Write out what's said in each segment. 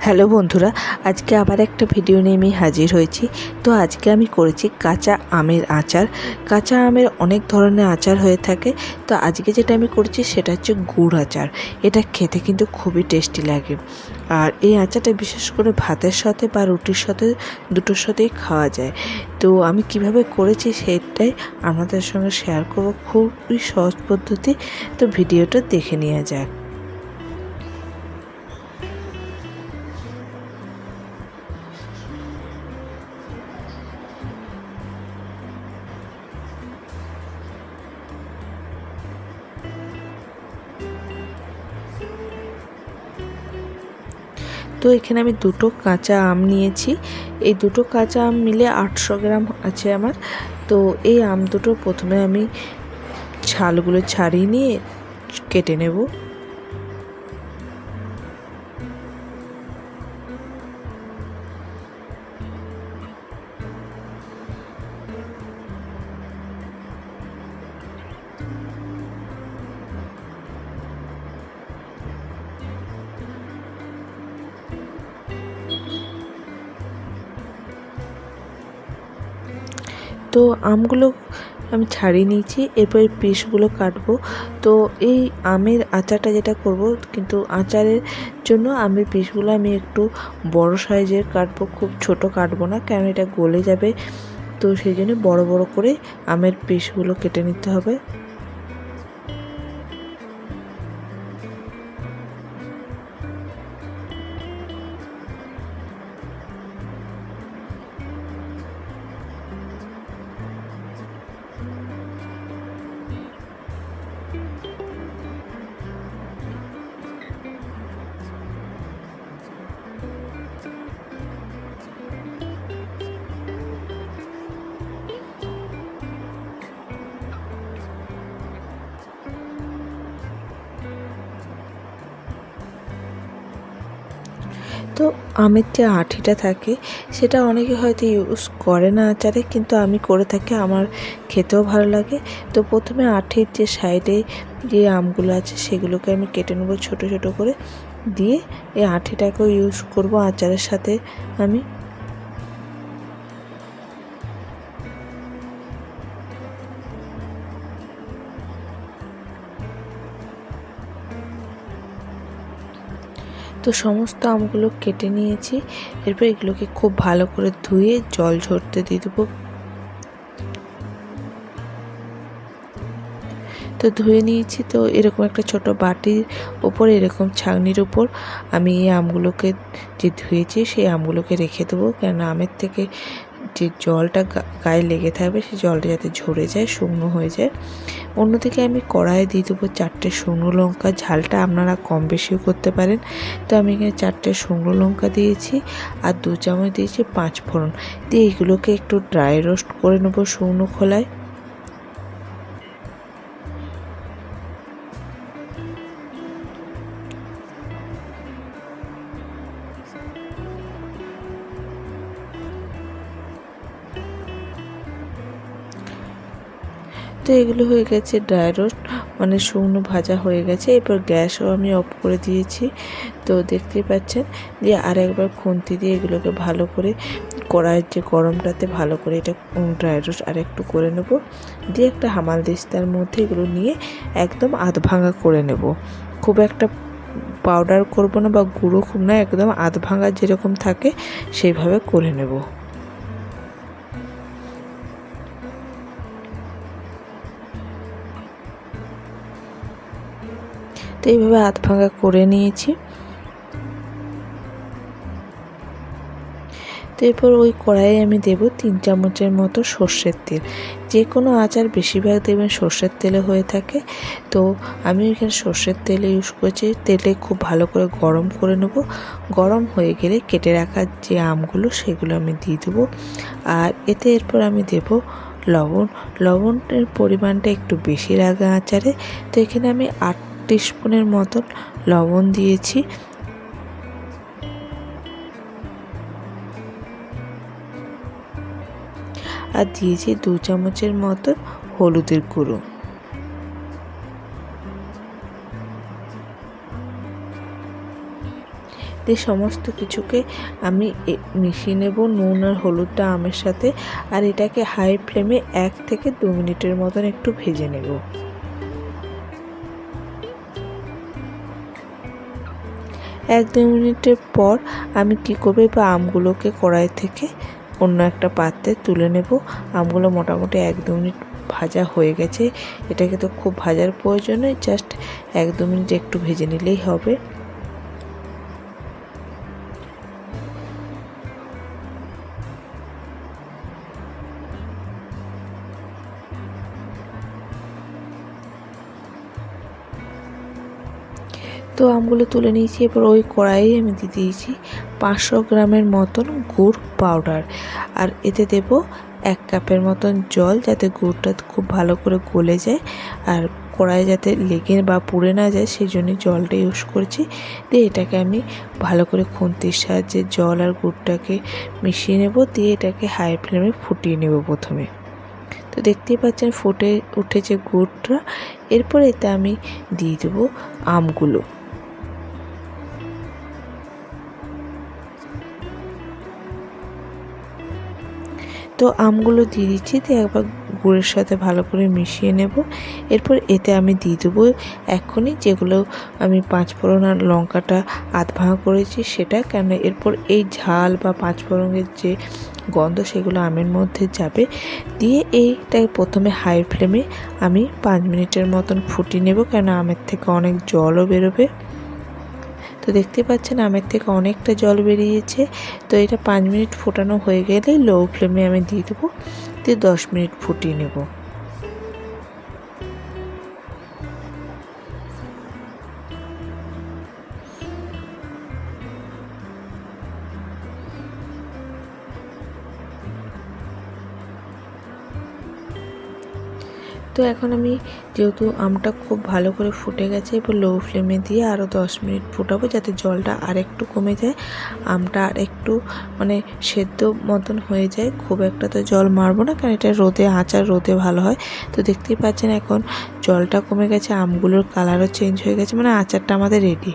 Hello বন্ধুরা, আজকে আবার একটা ভিডিও নিয়ে আমি হাজির হয়েছি। তো আজকে আমি করেছি কাঁচা আমের আচার। কাঁচা আমের অনেক ধরনের আচার হয়ে থাকে, তো আজকে যেটা আমি করেছি সেটা হচ্ছে গুড় আচার। এটা খেতে কিন্তু খুবই টেস্টি লাগে। আর এই আচারটা বিশেষ করে ভাতের সাথে বা রুটির সাথে দুটোর সাথেই খাওয়া যায়। তো আমি কিভাবে করেছি সেটাই আপনাদের সঙ্গে শেয়ার করব, খুবই সহজ পদ্ধতি। তো ভিডিওটা দেখে নেওয়া যাক। তো এখানে আমি দুটো কাঁচা আম নিয়েছি। এই দুটো কাঁচা আম মিলে 800 গ্রাম আছে আমার। তো এই আম দুটো প্রথমে আমি ছালগুলো ছাড়িয়ে নিয়ে কেটে নেব। তো আমগুলো আমি ছাড়িয়ে নিয়েছি, এরপর এই পিসগুলো কাটবো। তো এই আমের আচারটা যেটা করব, কিন্তু আচারের জন্য আমের পিসগুলো আমি একটু বড় সাইজের কাটবো, খুব ছোট কাটবো না, কারণ এটা গলে যাবে। তো সেই জন্য বড় বড় করে আমের পিসগুলো কেটে নিতে হবে। তো আমের যে আঁটিটা থাকে সেটা অনেকে হয়তো ইউজ করে না আচারে, কিন্তু আমি করে থাকি, আমার খেতেও ভালো লাগে। তো প্রথমে আঁটির যে সাইডে যে আমগুলো আছে সেগুলোকে আমি কেটে নেবো ছোটো ছোটো করে, দিয়ে এই আঁটিটাকেও ইউজ করব আচারের সাথে আমি। তো সমস্ত আমগুলো কেটে নিয়েছি। এরপর এগুলোকে খুব ভালো করে ধুয়ে জল ঝরতে দিয়ে দেবো। তো ধুয়ে নিয়েছি। তো এরকম একটা ছোট বাটির ওপর, এরকম ছাঁকনির উপর আমি এই আমগুলোকে যে ধুয়েছি সেই আমগুলোকে রেখে দেবো, কেননা আমের থেকে যে জলটা গায়ে লেগে থাকবে সেই জলটা যাতে ঝরে যায়, শুকনো হয়ে যায়। অন্যদিকে আমি কড়াইয়ে দিয়ে দেবো 4টে শুকনো লঙ্কা। ঝালটা আপনারা কম বেশিও করতে পারেন। তো আমি এখানে 4টে শুকনো লঙ্কা দিয়েছি, আর 2 চামচ দিয়েছি 5 ফোড়ন দিয়ে এগুলোকে একটু ড্রাই রোস্ট করে নেবো শুকনো খোলায়। তো এগুলো হয়ে গেছে ড্রাই রোস্ট, মানে শুকনো ভাজা হয়ে গেছে। এরপর গ্যাসও আমি অফ করে দিয়েছি। তো দেখতেই পাচ্ছেন, দিয়ে আর একবার খুন্তি দিয়ে এগুলোকে ভালো করে কড়াইয়ের যে গরমটাতে ভালো করে এটা ড্রাই রোস্ট আর একটু করে নেব। দিয়ে একটা হামাল দিস্তার মধ্যে এগুলো নিয়ে একদম আধ ভাঙা করে নেব। খুব একটা পাউডার করব না বা গুঁড়ো খুব না, একদম আধ ভাঙা যেরকম থাকে সেইভাবে করে নেব। তো এইভাবে আধ ভাঙা করে নিয়েছি। তো এরপর ওই কড়াইয়ে আমি দেবো 3 চামচের মতো সর্ষের তেল। যে কোনো আচার বেশিরভাগ দেবেন সর্ষের তেলে হয়ে থাকে। তো আমি এখানে সর্ষের তেল ইউজ করছি। তেলে খুব ভালো করে গরম করে নেব। গরম হয়ে গেলে কেটে রাখা যে আমগুলো সেগুলো আমি দিয়ে দেবো। আর এতে এরপর আমি দেবো লবণ। লবণের পরিমাণটা একটু বেশি লাগে আচারে। তো এখানে আমি 8 টিস্পুনের মতন লবণ দিয়েছি। আর দিয়েছি 2 চামচের মতো হলুদের গুঁড়ো। দিয়ে সমস্ত কিছুকে আমি মিশিয়ে নেব নুন আর হলুদটা আমের সাথে। আর এটাকে হাই ফ্লেমে 1 থেকে 2 মিনিটের মতন একটু ভেজে নেব। 1-2 মিনিটের পর আমি কী করবো, এবার আমগুলোকে কড়াই থেকে অন্য একটা পাত্রে তুলে নেব। আমগুলো মোটামুটি 1-2 মিনিট ভাজা হয়ে গেছে। এটাকে তো খুব ভাজার প্রয়োজন নেই, জাস্ট 1-2 মিনিট একটু ভেজে নিলেই হবে। তো আমগুলো তুলে নিয়েছি। এবার ওই কড়াইয়ে আমি দিয়ে দিয়েছি 500 গ্রামের মতন গুড় পাউডার, আর এতে দেব 1 কাপের মতন জল, যাতে গুড়টা খুব ভালো করে গলে যায় আর কড়াই যাতে লেগে বা পুড়ে না যায়, সেই জন্য জলটা ইউজ করছি। দিয়ে এটাকে আমি ভালো করে খুন্তির সাহায্যে জল আর গুড়টাকে মিশিয়ে নেব। দিয়ে এটাকে হাই ফ্লেমে ফুটিয়ে নেব প্রথমে। তো দেখতেই পাচ্ছেন ফুটে উঠেছে গুড়টা। এরপর এতে আমি দিয়ে দেবো আমগুলো। তো আমগুলো দিয়ে দিচ্ছি, দিয়ে একবার গুড়ের সাথে ভালো করে মিশিয়ে নেব। এরপর এতে আমি দিয়ে দেবো এখনই যেগুলো আমি 5 ফোড়ন আর লঙ্কাটা আধ ভাঙা করেছি সেটা, কেন এরপর এই ঝাল বা 5 ফোড়নের যে গন্ধ সেগুলো আমের মধ্যে যাবে। দিয়ে এইটাই প্রথমে হাই ফ্লেমে আমি 5 মিনিটের মতন ফুটিয়ে নেব, কেন আমের থেকে অনেক জলও বেরোবে। তো দেখতে পাচ্ছেন আমের থেকে অনেকটা জল বেরিয়েছে। তো এটা 5 মিনিট ফোটানো হয়ে গেলে লো ফ্লেমে আমি দিয়ে দেবো, দিয়ে 10 মিনিট ফুটিয়ে নেব। তো এখন আমি যেহেতু আমটা খুব ভালো করে ফুটে গেছে, এবার লো ফ্লেমে দিয়ে আরও 10 মিনিট ফুটাবো, যাতে জলটা আরেকটু কমে যায়, আমটা আর একটু মানে সেদ্ধ মতন হয়ে যায়। খুব একটা তো জল মারবো না, কারণ এটা রোদে আচার রোদে ভালো হয়। তো দেখতেই পাচ্ছেন এখন জলটা কমে গেছে, আমগুলোর কালারও চেঞ্জ হয়ে গেছে, মানে আচারটা আমাদের রেডি।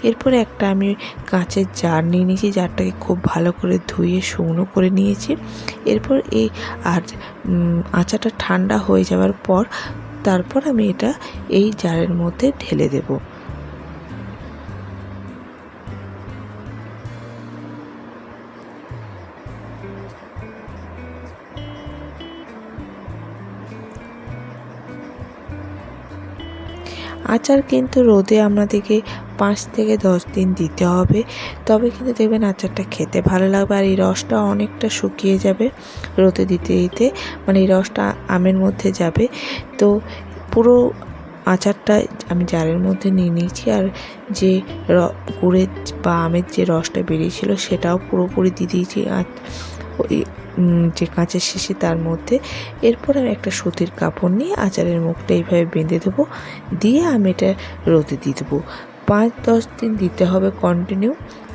এরপরে একটা আমি কাঁচের জার নিয়ে নিয়েছি, জারটাকে খুব ভালো করে ধুয়ে শুকনো করে নিয়েছি। এরপর এই আচারটা ঠান্ডা হয়ে যাওয়ার পর তারপর আমি এটা এই জারের মধ্যে ঢেলে দেব। আচার কিন্তু রোদে আপনাদেরকে 5 থেকে 10 দিন দিতে হবে, তবে কিন্তু দেখবেন আচারটা খেতে ভালো লাগবে। আর এই রসটা অনেকটা শুকিয়ে যাবে রোদে দিতে দিতে, মানে এই রসটা আমের মধ্যে যাবে। তো পুরো আচারটা আমি জারের মধ্যে নিয়ে নিয়েছি, আর যে গুড়ের বা আমের যে রসটা বেরিয়েছিল সেটাও পুরোপুরি দিয়ে দিয়েছি ওই যে কাঁচের শিশি তার মধ্যে। এরপর আমি একটা সুতির কাপড় নিয়ে আচারের মুখটা এইভাবে বেঁধে দেবো, দিয়ে আমি এটা রোদে দিয়ে দেবো। 5-10 দিন দিতে হবে কন্টিনিউ,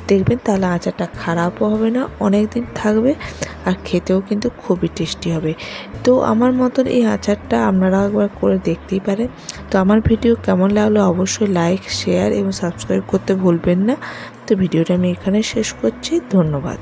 দেখবেন তাহলে আচারটা খারাপও হবে না, অনেক দিন থাকবে, আর খেতেও কিন্তু খুবই টেস্টি হবে। তো আমার মতন এই আচারটা আপনারা একবার করে দেখতেই পারেন। তো আমার ভিডিও কেমন লাগলো অবশ্যই লাইক, শেয়ার এবং সাবস্ক্রাইব করতে ভুলবেন না। তো ভিডিওটা আমি এখানে শেষ করছি। ধন্যবাদ।